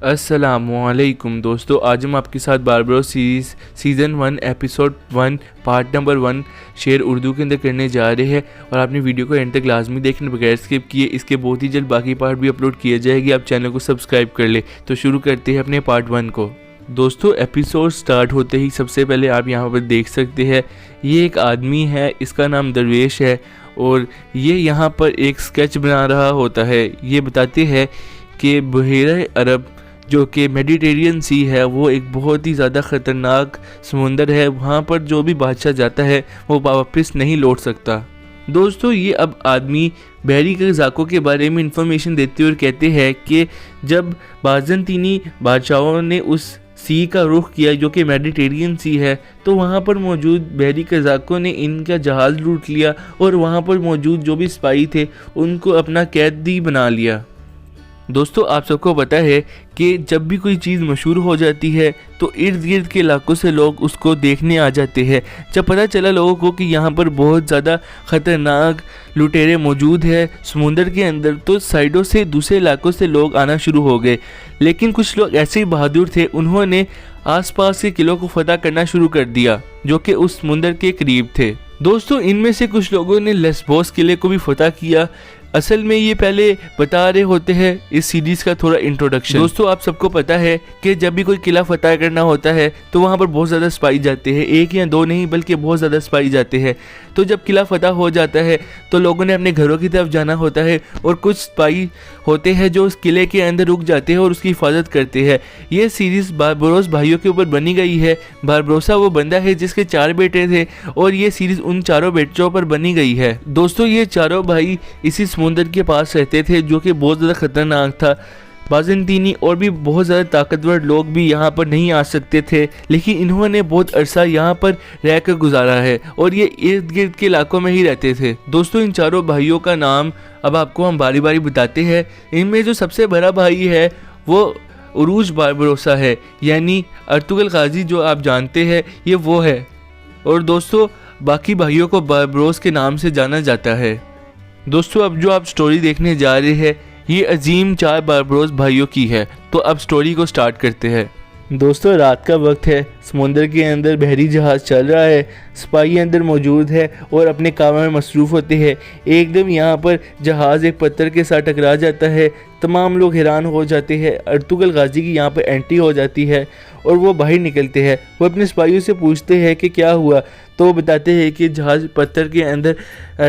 अस्सलामुअलैकुम दोस्तों, आज हम आपके साथ Barbaros series season 1 episode 1 part number 1 share Urdu के अंदर करने जा रहे हैं। और आपने वीडियो को एंड तक लाजमी देखने बगैर स्किप किए। इसके बहुत ही जल्द बाकी पार्ट भी अपलोड किए जाएगी, आप चैनल को सब्सक्राइब कर ले। तो शुरू करते हैं अपने पार्ट 1 को। दोस्तों, एपिसोड स्टार्ट होते ही सबसे पहले आप यहाँ पर देख सकते हैं, ये एक आदमी है, इसका नाम दरवेश है और ये यहाँ पर एक स्केच बना रहा होता है। ये बताते हैं कि बहरे अरब जो कि मेडिटेरियन सी है वो एक बहुत ही ज़्यादा ख़तरनाक समुंदर है। वहाँ पर जो भी बादशाह जाता है वो वापस नहीं लौट सकता। दोस्तों, ये अब आदमी बहरी क़ज़ाक़ों के बारे में इंफॉर्मेशन देते और कहते हैं कि जब बाज़ंतीनी बादशाहों ने उस सी का रुख किया जो कि मेडिटेरियन सी है, तो वहाँ पर मौजूद बहरी क़ज़ाक़ों ने इनका जहाज़ लूट लिया और वहाँ पर मौजूद जो भी सिपाही थे उनको अपना कैदी बना लिया। दोस्तों, आप सबको पता है कि जब भी कोई चीज़ मशहूर हो जाती है तो इर्द गिर्द के इलाकों से लोग उसको देखने आ जाते हैं। जब पता चला लोगों को कि यहाँ पर बहुत ज़्यादा ख़तरनाक लुटेरे मौजूद है समुंदर के अंदर, तो साइडों से दूसरे इलाकों से लोग आना शुरू हो गए। लेकिन कुछ लोग ऐसे ही बहादुर थे, उन्होंने आसपास के किलों को फतह करना शुरू कर दिया जो कि उस समुंदर के करीब थे। दोस्तों, इनमें से कुछ लोगों ने लेस्बोस किले को भी फतह किया। असल में ये पहले बता रहे होते हैं इस सीरीज़ का थोड़ा इंट्रोडक्शन। दोस्तों, आप सबको पता है कि जब भी कोई किला फतह करना होता है तो वहाँ पर बहुत ज़्यादा सिपाही जाते हैं, एक या दो नहीं बल्कि बहुत ज़्यादा सिपाही जाते हैं। तो जब किला फतह हो जाता है तो लोगों ने अपने घरों की तरफ जाना होता है और कुछ सिपाही होते हैं जो उस किले के अंदर रुक जाते हैं और उसकी हिफाजत करते हैं। ये सीरीज़ बारबरोस भाइयों के ऊपर बनी गई है। बारबरोसा वो बंदा है जिसके 4 बेटे थे और ये सीरीज़ उन चारों बेटों पर बनी गई है। दोस्तों, ये चारों भाई इसी समुंदर के पास रहते थे जो कि बहुत ज़्यादा ख़तरनाक था। बाज़ंतीनी और भी बहुत ज़्यादा ताकतवर लोग भी यहाँ पर नहीं आ सकते थे, लेकिन इन्होंने बहुत अरसा यहाँ पर रहकर गुजारा है और ये इर्द गिर्द के इलाकों में ही रहते थे। दोस्तों, इन चारों भाइयों का नाम अब आपको हम बारी बारी बताते हैं। इनमें जो सबसे बड़ा भाई है वो उरूज बारबरोसा है, यानी अर्तुगल गाजी जो आप जानते हैं ये वो है। और दोस्तों, बाकी भाइयों को बारबरोस के नाम से जाना जाता है। दोस्तों, अब जो आप स्टोरी देखने जा रहे हैं ये अजीम 4 बारबरोस भाइयों की है। तो अब स्टोरी को स्टार्ट करते हैं। दोस्तों, रात का वक्त है, समुंदर के अंदर बहरी जहाज़ चल रहा है, सिपाही अंदर मौजूद है और अपने काम में मसरूफ़ होते हैं। एकदम यहाँ पर जहाज़ एक पत्थर के साथ टकरा जाता है। तमाम लोग हैरान हो जाते हैं। अर्तुगल गाजी की यहाँ पर एंट्री हो जाती है और वो बाहर निकलते हैं। वो अपने सिपाहियों से पूछते हैं कि क्या हुआ, तो वो बताते हैं कि जहाज़ पत्थर के अंदर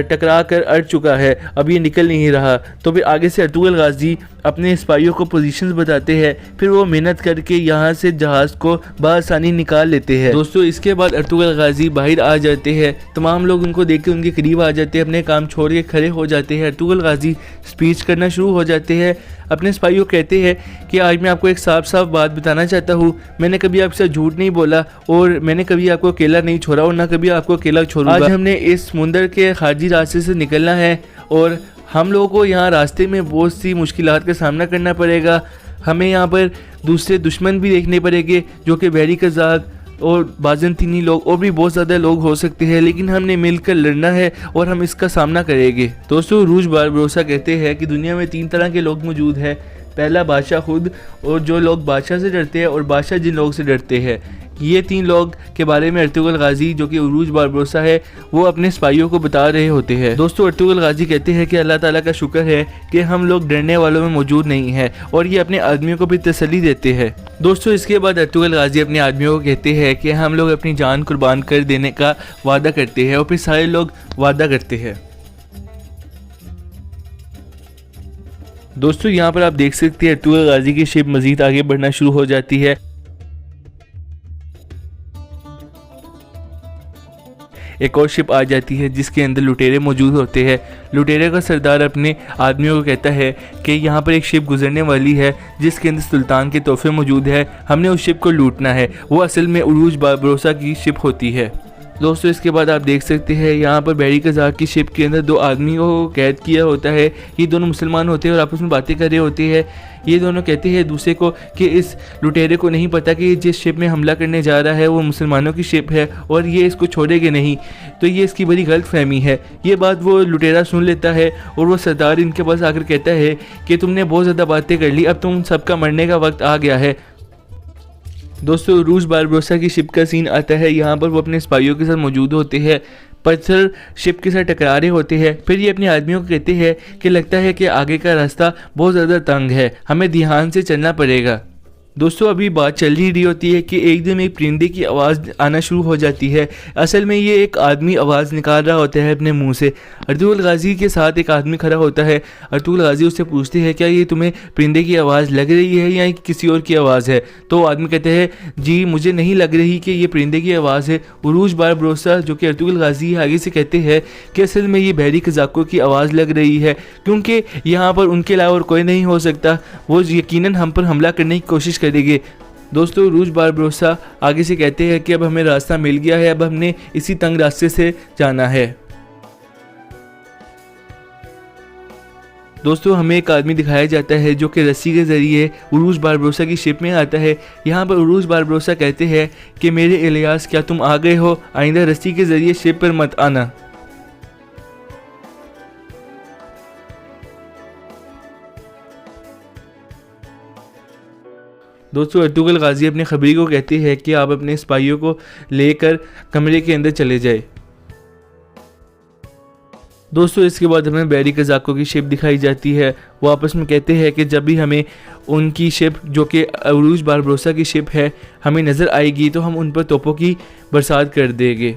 टकरा कर अड़ चुका है, अब ये निकल नहीं रहा। तो फिर आगे से अर्तुगल गाजी अपने सिपाहियों को पोजीशंस बताते हैं, फिर वो मेहनत करके यहाँ से जहाज़ को बआसानी निकाल लेते हैं। दोस्तों, इसके बाद अर्तुगल गाजी बाहर आ जाते हैं। तमाम लोग उनको देख के उनके करीब आ जाते हैं, अपने काम छोड़ के खड़े हो जाते हैं। अर्तुगल गाजी स्पीच करना शुरू हो जाते हैं। अपने सिपाहियों कहते हैं कि आज मैं आपको एक साफ साफ बात बताना चाहता हूँ। मैंने कभी आपसे झूठ नहीं बोला और मैंने कभी आपको अकेला नहीं छोड़ा और ना कभी आपको अकेला छोड़ूंगा। आज हमने इस समुंदर के खारजी रास्ते से निकलना है और हम लोगों को यहाँ रास्ते में बहुत सी मुश्किलात का सामना करना पड़ेगा। हमें यहाँ पर दूसरे दुश्मन भी देखने पड़ेंगे जो कि बहरी क़ज़ाक़ और बाज़ंतीनी लोग और भी बहुत ज़्यादा लोग हो सकते हैं, लेकिन हमने मिलकर लड़ना है और हम इसका सामना करेंगे। दोस्तों, उरूज बारबरोसा कहते हैं कि दुनिया में 3 तरह के लोग मौजूद हैं। पहला बादशाह खुद, और जो लोग बादशाह से डरते हैं और बादशाह जिन लोग से डरते हैं। ये 3 लोग के बारे में अर्तुगल गाजी जो कि उरूज बारबरोसा है वो अपने सिपाहियों को बता रहे होते हैं। दोस्तों, अर्तुगल गाजी कहते हैं कि अल्लाह ताला का शुक्र है कि हम लोग डरने वालों में मौजूद नहीं हैं और ये अपने आदमियों को भी तसल्ली देते हैं। दोस्तों, इसके बाद अर्तुगल गाजी अपने आदमियों को कहते हैं कि हम लोग अपनी जान कुर्बान कर देने का वादा करते हैं और फिर सारे लोग वादा करते हैं। दोस्तों, यहाँ पर आप देख सकते हैं अर्तुगल गाजी की शिप मजीद आगे बढ़ना शुरू हो जाती है। एक और शिप आ जाती है जिसके अंदर लुटेरे मौजूद होते हैं। लुटेरे का सरदार अपने आदमियों को कहता है कि यहाँ पर एक शिप गुजरने वाली है जिसके अंदर सुल्तान के तोहफे मौजूद है, हमने उस शिप को लूटना है। वो असल में उरूज बारबरोसा की शिप होती है। दोस्तों इसके बाद आप देख सकते हैं यहाँ पर बैरी कज़ाक की शिप के अंदर 2 आदमियों को कैद किया होता है। ये दोनों मुसलमान होते हैं और आपस में बातें कर रहे होते हैं। ये दोनों कहते हैं दूसरे को कि इस लुटेरे को नहीं पता कि जिस शिप में हमला करने जा रहा है वो मुसलमानों की शिप है और ये इसको छोड़ेंगे नहीं, तो ये इसकी बड़ी गलत फहमी है। ये बात वो लुटेरा सुन लेता है और वो सरदार इनके पास आकर कहता है कि तुमने बहुत ज़्यादा बातें कर ली, अब तुम सबका मरने का वक्त आ गया है। दोस्तों उरूज बारबरोसा की शिप का सीन आता है। यहाँ पर वो अपने सिपाहियों के साथ मौजूद होते हैं। पत्थर शिप के साथ टकरा रहे होते हैं। फिर ये अपने आदमियों को कहते हैं कि लगता है कि आगे का रास्ता बहुत ज़्यादा तंग है, हमें ध्यान से चलना पड़ेगा। दोस्तों अभी बात चल ही रही होती है कि एकदम एक परिंदे की आवाज़ आना शुरू हो जाती है। असल में ये एक आदमी आवाज़ निकाल रहा होता है अपने मुंह से। अर्तुगरुल गाजी के साथ एक आदमी खड़ा होता है। अर्तुगरुल गाजी उससे पूछते हैं क्या ये तुम्हें परिंदे की आवाज़ लग रही है या किसी और की आवाज़ है? तो आदमी कहते हैं जी मुझे नहीं लग रही कि ये परिंदे की आवाज़ है। उरूज बारबरोसा जो कि अर्तुगरुल गाजी आगे से कहते हैं कि असल में ये बैरी कज़ाकों की आवाज़ लग रही है, क्योंकि यहाँ पर उनके अलावा और कोई नहीं हो सकता, वो यकीनन हम पर हमला करने की कोशिश करेंगे। दोस्तों उरूज बारबरोसा आगे से कहते हैं कि अब हमें रास्ता मिल गया है, अब हमने इसी तंग रास्ते से जाना है। दोस्तों हमें एक आदमी दिखाया जाता है जो कि रस्सी के ज़रिए उरूज बारबरोसा की शिप में आता है। यहाँ पर उरूज बारबरोसा कहते हैं कि मेरे इलियास क्या तुम आ गए हो, आइंदा रस्सी के ज़रिए शिप पर मत आना। दोस्तों अर्तुगरुल गाजी अपने खबरी को कहते हैं कि आप अपने सिपाहियों को लेकर कमरे के अंदर चले जाए। दोस्तों इसके बाद हमें बैरी कज़ाकों की शिप दिखाई जाती है। वो आपस में कहते हैं कि जब भी हमें उनकी शिप जो कि उरूज बारबरोसा की शिप है हमें नज़र आएगी तो हम उन पर तोपों की बरसात कर देंगे।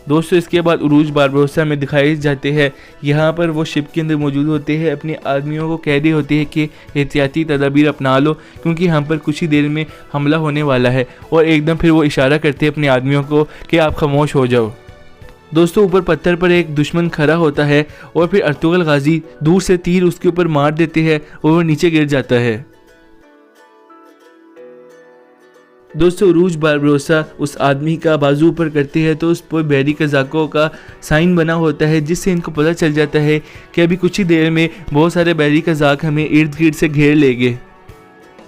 दोस्तों इसके बाद उरूज बारबरोसा में दिखाए जाते हैं। यहाँ पर वो शिप के अंदर मौजूद होते हैं, अपने आदमियों को कह रहे होते हैं कि एहतियाती तदाबीर अपना लो क्योंकि हम पर कुछ ही देर में हमला होने वाला है। और एकदम फिर वो इशारा करते हैं अपने आदमियों को कि आप खामोश हो जाओ। दोस्तों ऊपर पत्थर पर एक दुश्मन खड़ा होता है और फिर अर्तुगरुल गाजी दूर से तीर उसके ऊपर मार देते हैं और वो नीचे गिर जाता है। दोस्तों उरूज बारबरोसा उस आदमी का बाजू ऊपर करते हैं तो उस पर बैरी कज़ाकों का साइन बना होता है, जिससे इनको पता चल जाता है कि अभी कुछ ही देर में बहुत सारे बैरी कज़ाक हमें इर्द गिर्द से घेर लेंगे।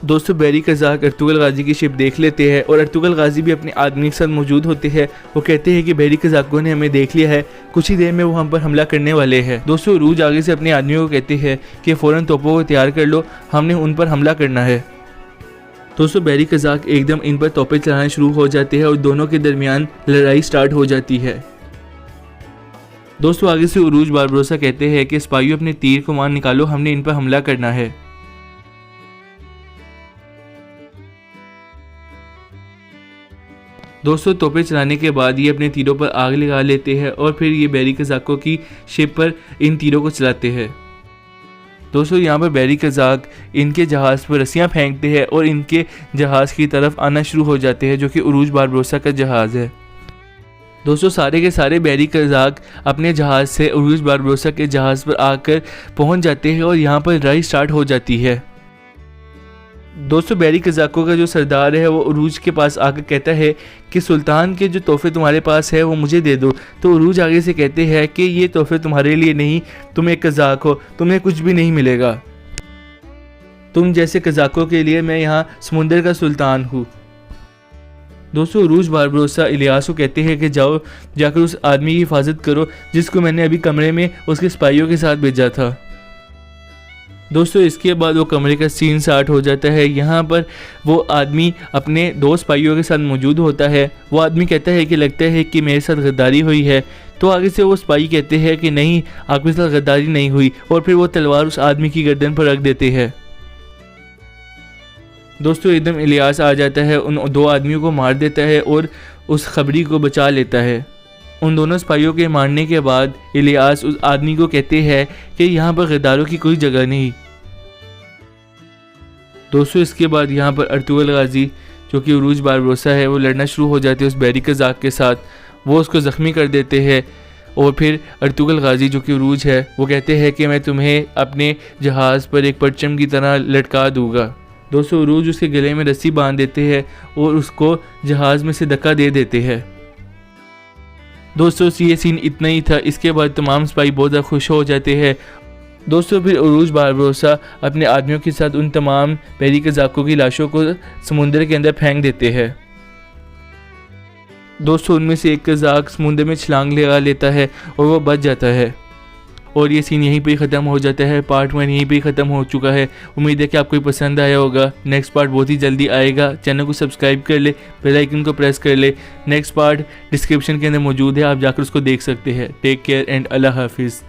दोस्तों बैरी कज़ाक अर्तुगरुल गाजी की शिप देख लेते हैं और अर्तुगरुल गाजी भी अपने आदमी के साथ मौजूद होते हैं। वो कहते हैं कि बैरी कज़ाकों ने हमें देख लिया है, कुछ ही देर में वो हम पर हमला करने वाले हैं। दोस्तों उरूज आगे से अपने आदमियों को कहते हैं कि फ़ौरन तोपों को तैयार कर लो, हमने उन पर हमला करना है। दोस्तों बैरी कज़ाक एकदम इन पर तोपें चलाना शुरू हो जाते हैं और दोनों के दरमियान लड़ाई स्टार्ट हो जाती है। दोस्तों आगे से उरूज बारबरोसा कहते हैं कि सिपाहियों अपने तीर को मार निकालो, हमने इन पर हमला करना है। दोस्तों तोपें चलाने के बाद ये अपने तीरों पर आग लगा लेते हैं और फिर ये बैरी कज़ाकों की शिप पर इन तीरों को चलाते हैं। दोस्तों यहाँ पर बैरी कज़ाक इनके जहाज़ पर रस्सियाँ फेंकते हैं और इनके जहाज़ की तरफ आना शुरू हो जाते हैं जो कि उरूज बारबरोसा का जहाज़ है। दोस्तों सारे के सारे बैरी कज़ाक अपने जहाज़ से उरूज बारबरोसा के जहाज़ पर आकर पहुँच जाते हैं और यहाँ पर लड़ाई स्टार्ट हो जाती है। दोस्तों बैरी कज़ाकों का जो सरदार है वो उरूज के पास आकर कहता है कि सुल्तान के जो तोहफे तुम्हारे पास है वो मुझे दे दो। तो उरूज आगे से कहते हैं कि ये तोहफे तुम्हारे लिए नहीं, तुम एक कज़ाक हो, तुम्हें कुछ भी नहीं मिलेगा। तुम जैसे कज़ाकों के लिए मैं यहाँ समुंदर का सुल्तान हूँ। दोस्तों उरूज बारबरोसा इलियास को कहते हैं कि जाओ जाकर उस आदमी की हिफाजत करो जिसको मैंने अभी कमरे में उसके सिपाहियों के साथ भेजा था। दोस्तों इसके बाद वो कमरे का सीन स्टार्ट हो जाता है। यहाँ पर वो आदमी अपने 2 सिपाहियों के साथ मौजूद होता है। वो आदमी कहता है कि लगता है कि मेरे साथ गद्दारी हुई है। तो आगे से वो सिपाही कहते हैं कि नहीं, आपके साथ गद्दारी नहीं हुई, और फिर वो तलवार उस आदमी की गर्दन पर रख देते हैं। दोस्तों एकदम इलियास आ जाता है, उन 2 आदमियों को मार देता है और उस खबरी को बचा लेता है। उन दोनों सिपाहियों के मारने के बाद इलियास उस आदमी को कहते हैं कि यहाँ पर गद्दारों की कोई जगह नहीं। दोस्तों इसके बाद यहाँ पर अर्तुगरुल गाजी जो कि उरूज बारबरोसा है वो लड़ना शुरू हो जाते हैं उस बैरी कज़ाक के साथ। वो उसको ज़ख्मी कर देते हैं और फिर अर्तुगरुल गाजी जो कि उरूज है वो कहते हैं कि मैं तुम्हें अपने जहाज़ पर एक परचम की तरह लटका दूंगा। दोस्तों उरूज उसके गले में रस्सी बांध देते हैं और उसको जहाज़ में से धक्का दे देते हैं। दोस्तों ये सीन इतना ही था। इसके बाद तमाम सिपाही बहुत ज़्यादा खुश हो जाते हैं। दोस्तों फिर उरूज बारबरोसा अपने आदमियों के साथ उन तमाम पहरी कज़ाकों की लाशों को समुंदर के अंदर फेंक देते हैं। दोस्तों उनमें से एक कज़ाक समुंदर में छलांग लगा लेता है और वो बच जाता है। और ये सीन यहीं पे ही ख़त्म हो जाता है। पार्ट 1 यहीं पे ही ख़त्म हो चुका है। उम्मीद है कि आपको पसंद आया होगा। नेक्स्ट पार्ट बहुत ही जल्दी आएगा। चैनल को सब्सक्राइब कर ले, बेल आइकन को प्रेस कर ले। नेक्स्ट पार्ट डिस्क्रिप्शन के अंदर मौजूद है, आप जाकर उसको देख सकते हैं। टेक केयर एंड अल्लाह हाफिज़।